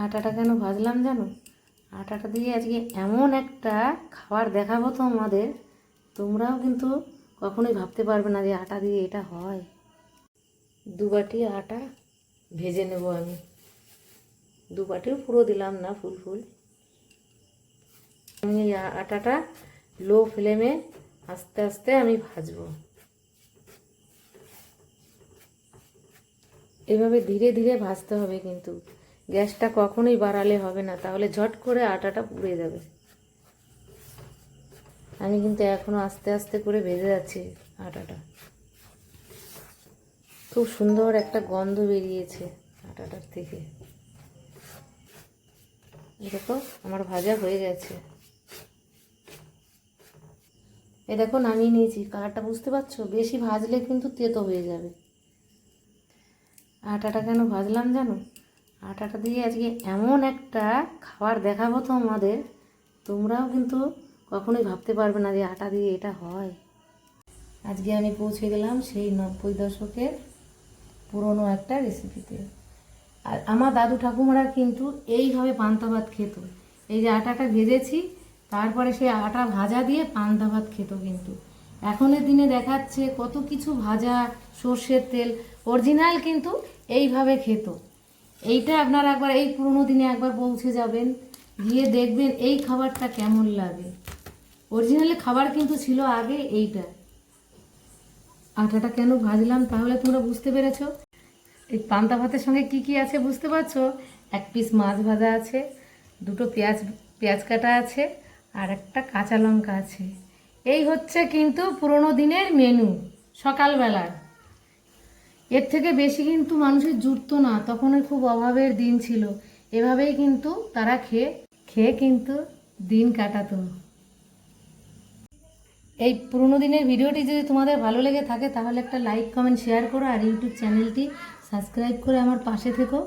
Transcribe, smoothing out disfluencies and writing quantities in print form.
আটাটা কেন ভাজলাম জানো? আটাটা দিয়ে আজকে এমন একটা খাবার দেখাবো তো আমাদের, তোমরাও কিন্তু কখনোই ভাবতে পারবে না যে আটা দিয়ে এটা হয়। 2 বাটি আটা ভেজে নেব আমি। 2 বাটিও পুরো দিলাম না, ফুল ফুল। আমি এই আটাটা লো ফ্লেমে আস্তে আস্তে আমি ভাজবো। এভাবে ধীরে ধীরে ভাজতে হবে, কিন্তু গ্যাসটা কখনোই বাড়ালে হবে না, তাহলে ঝট করে আটাটা পুড়ে যাবে। আমি কিন্তু এখনো আস্তে আস্তে করে ভেজে যাচ্ছি আটাটা। খুব সুন্দর একটা গন্ধ বেরিয়েছে আটাটার থেকে। দেখো আমার ভাজা হয়ে গেছে। এ দেখো নামিয়ে নিয়েছি। কালারটা বুঝতে পারছো? বেশি ভাজলে কিন্তু তেতো হয়ে যাবে। আটাটা কেন ভাজলাম জানো? আটাটা দিয়ে আজকে এমন একটা খাবার দেখাবো তো আমাদের, তোমরাও কিন্তু কখনোই ভাবতে পারবে না যে আটা দিয়ে এটা হয়। আজকে আমি পৌঁছে গেলাম সেই 90 দশকের পুরনো একটা রেসিপিতে। আর আমার দাদু ঠাকুমারা কিন্তু এইভাবে পান্তা ভাত খেত। এই যে আটাটা ভেজেছি, তারপরে সেই আটা ভাজা দিয়ে পান্তা ভাত খেত। কিন্তু এখনের দিনে দেখাচ্ছে কত কিছু ভাজা, সর্ষের তেল। অরিজিনাল কিন্তু এইভাবে খেত। এইটা আপনারা একবার এই পুরনো দিনে একবার পৌঁছে যাবেন, গিয়ে দেখবেন এই খাবারটা কেমন লাগে। অরিজিনালি খাবার কিন্তু ছিল আগে এইটা। আটাটা কেন ভাজলাম তাহলে তোমরা বুঝতে পেরেছো? এই পান্তা ভাতের সঙ্গে কি কি আছে বুঝতে পারছো? 1 পিস মাছ ভাজা আছে, 2টো পেঁয়াজ কাটা আছে, আর একটা কাঁচা লঙ্কা আছে। এই হচ্ছে কিন্তু পুরোনো দিনের মেনু সকালবেলার। এর থেকে বেশি কিন্তু মানুষের জুটতো না, তখন খুব অভাবের দিন ছিল। এভাবেই কিন্তু তারা খেয়ে খেয়ে কিন্তু দিন কাটাতো। এই পুরোনো দিনের ভিডিওটি যদি তোমাদের ভালো লেগে থাকে তাহলে একটা লাইক, কমেন্ট, শেয়ার করো, আর ইউটিউব চ্যানেলটি সাবস্ক্রাইব করে আমার পাশে থেকো।